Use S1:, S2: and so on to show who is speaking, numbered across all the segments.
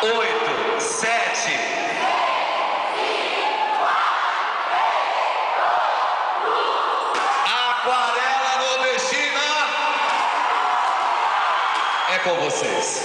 S1: 8, 7. Aquarela nordestina. É com vocês.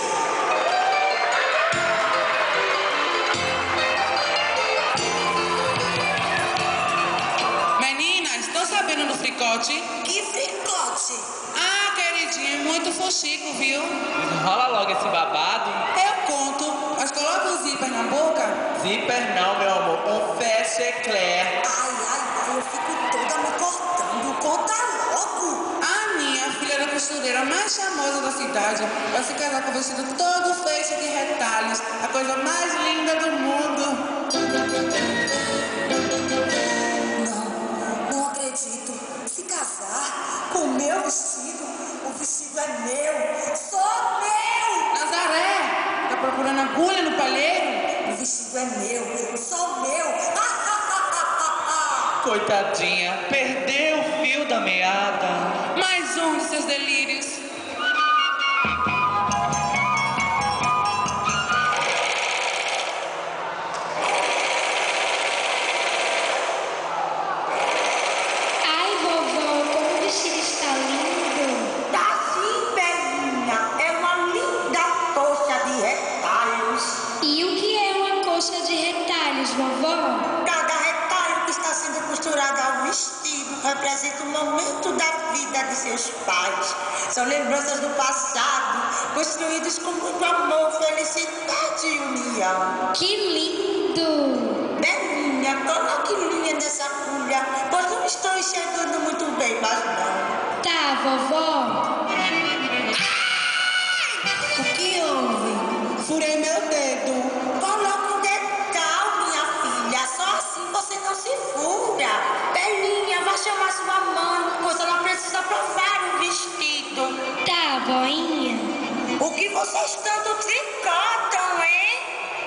S2: Menina, estou sabendo do fricote?
S3: Que fricote?
S2: Ah, queridinha, é muito fuxico, viu?
S4: Enrola logo esse babado.
S2: Eu conto, mas coloca o zíper na boca.
S4: Zíper não, meu amor. Um fecha eclair.
S3: Ai, eu fico toda me cortando. Conta logo.
S2: A minha filha da costureira mais famosa da cidade vai se casar com o vestido todo feito de retalhos. A coisa mais linda do mundo.
S3: Não acredito. Se casar com o meu vestido, o vestido é meu. Só meu.
S2: Nazaré, tá procurando agulha no palheiro?
S3: O vestido é meu. Só meu.
S4: Coitadinha, perdeu o fio da meada.
S2: Mais um de seus delírios.
S5: Ai, vovó, como o vestido está lindo.
S3: Tá sim, velhinha. É uma linda tocha de retalhos.
S5: E o que é uma coxa de retalhos, vovó?
S3: Cada retalho que está sendo costurado ao vestido representa um momento da vida de seus pais. São lembranças do passado, construídos com muito amor, felicidade e união.
S5: Que lindo!
S3: Belinha, coloque linha nessa agulha, pois não estou enxergando muito bem, mas não.
S5: Tá, vovó.
S2: O que houve? Furei meu dedo.
S3: Coloque um detal, minha filha, só assim você não se fura. Belinha, vai chamar sua mãe, pois ela precisa provar o vestido.
S5: Tá, voinha.
S3: O que vocês tanto tricotam, hein?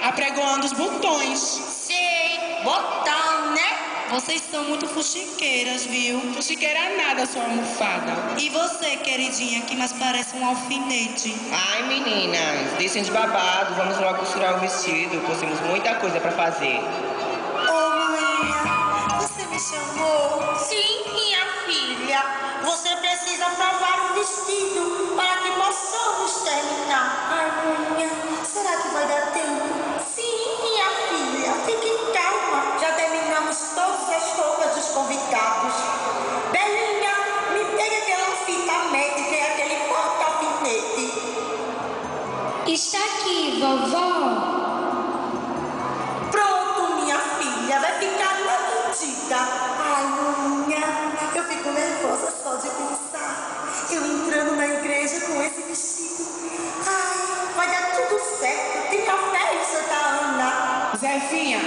S2: Apregoando os botões.
S3: Sei, botão, né?
S6: Vocês são muito fuxiqueiras, viu?
S2: Fuxiqueira nada, sua almofada.
S6: E você, queridinha, que mais parece um alfinete?
S4: Ai, meninas, deixem de babado. Vamos logo costurar o vestido, pois temos muita coisa pra fazer.
S3: Ô, mãe, você me chamou? Sim, minha filha. Você precisa provar o vestido para que possamos terminar. Ai, mãe, será que vai dar tempo? Sim, minha filha. Fique calma. Já terminamos todas as roupas dos convidados. Belinha, me pega aquela fita médica e aquele porta-alfinete.
S5: Está aqui, vovó.
S3: Pronto, minha filha, vai ficar na medida. Ai, minha, eu fico nervosa só de pensar. Eu entrando na igreja com esse vestido. Ai, vai dar tudo certo. Tenha fé em Santa Ana.
S2: Zefinha,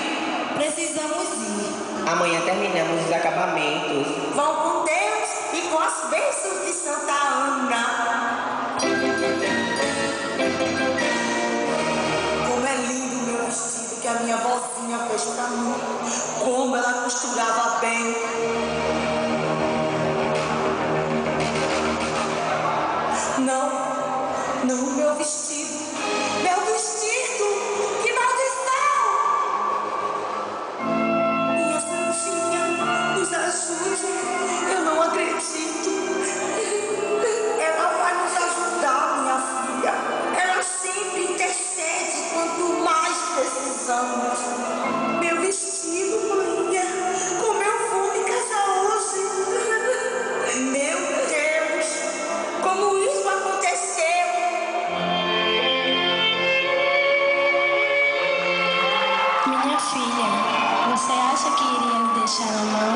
S2: precisamos ir.
S4: Amanhã terminamos os acabamentos.
S3: Vão com Deus e com as bênçãos de Santa Ana. Como é lindo o meu vestido que a minha vozinha fez pra mim. Como ela costurava bem. Não, meu vestido. Meu vestido! Que maldição! Minha santinha, nos ajude. Eu não acredito. Ela vai nos ajudar, minha filha. Ela sempre intercede quanto mais precisamos. Meu vestido, mãe. Como eu vou me casar hoje? Meu Deus! Como isso aconteceu?
S5: Minha filha, você acha que iria me deixar na mão?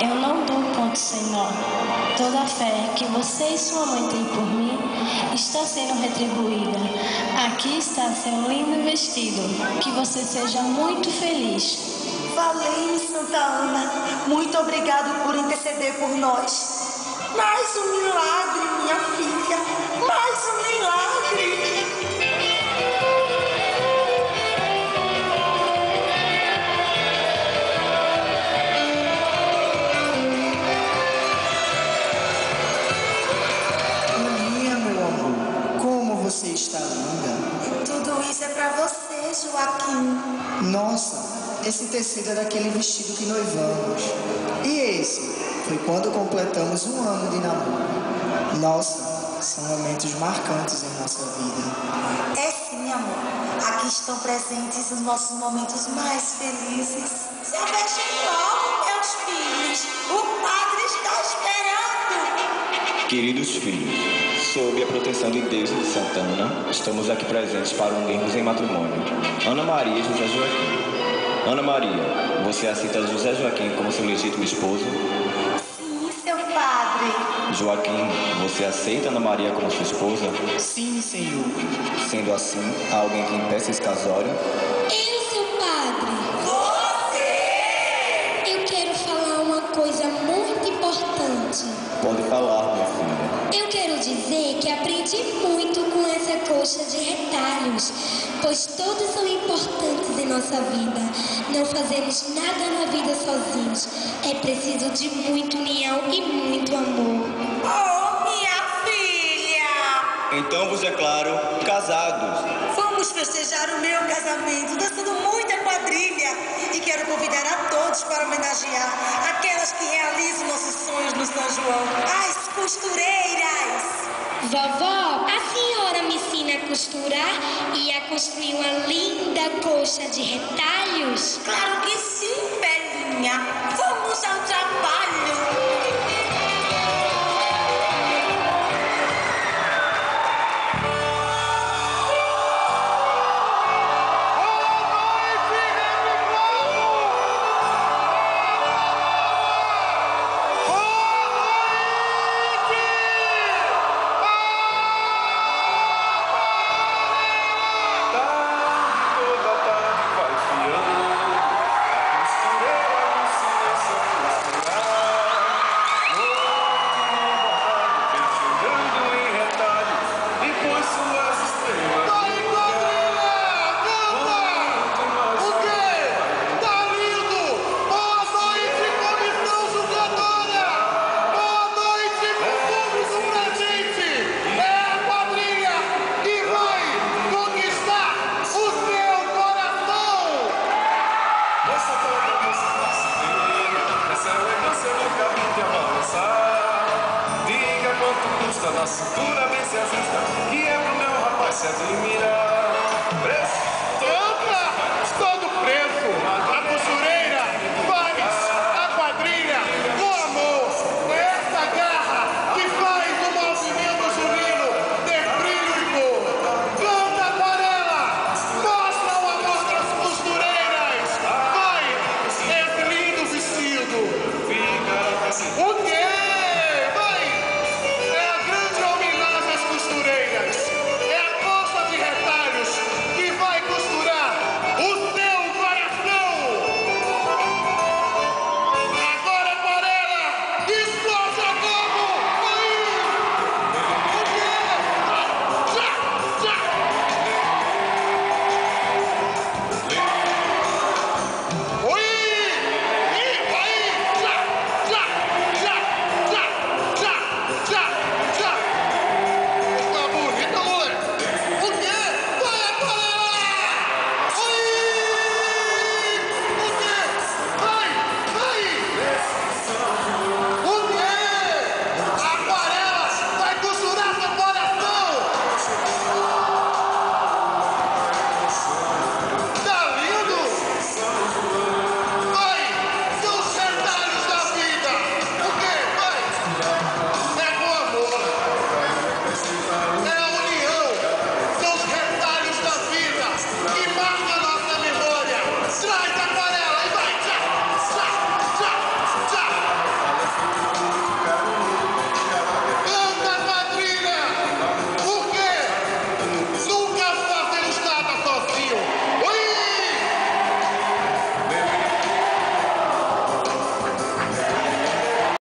S5: Eu não dou ponto sem nó. Toda a fé que você e sua mãe têm por mim está sendo retribuída. Aqui está seu lindo vestido. Que você seja muito feliz.
S3: Valei-me, Santa Ana. Muito obrigado por interceder por nós. Mais um milagre, minha filha. Mais um milagre.
S7: Maria, meu amor, como você está linda.
S3: Tudo isso é pra você. sim.
S7: Nossa, esse tecido é daquele vestido que noivamos. E esse foi quando completamos 1 ano de namoro. Nossa, são momentos marcantes em nossa vida.
S3: É sim, amor. Aqui estão presentes os nossos momentos mais felizes. Se vestem logo, meus filhos. O padre está esperando.
S8: Queridos filhos, sob a proteção de Deus e de Santa Ana, estamos aqui presentes para unirmos em matrimônio Ana Maria e José Joaquim. Ana Maria, você aceita José Joaquim como seu legítimo esposo?
S3: Sim, seu padre.
S8: Joaquim, você aceita Ana Maria como sua esposa?
S7: Sim, senhor.
S8: Sendo assim, há alguém que impeça esse casório?
S5: Eu, seu padre. Você! Eu quero falar uma coisa muito importante.
S8: Pode falar, minha filha.
S5: Eu quero dizer que aprendi muito com essa coxa de retalhos, pois todos são importantes em nossa vida. Não fazemos nada na vida sozinhos. É preciso de muita união e muito amor.
S3: Oh, minha filha!
S8: Então vos declaro casados.
S6: Vamos festejar o meu casamento, dançando muita quadrilha. E quero convidar a todos para homenagear aquelas que realizam nossos sonhos no São João, as costureiras.
S5: Vovó, a senhora me ensina a costurar e a construir uma linda coxa de retalhos?
S3: Claro que sim, velhinha. Vamos ao trabalho.
S1: Na cintura bem se ajusta, que é pro meu rapaz se admirar.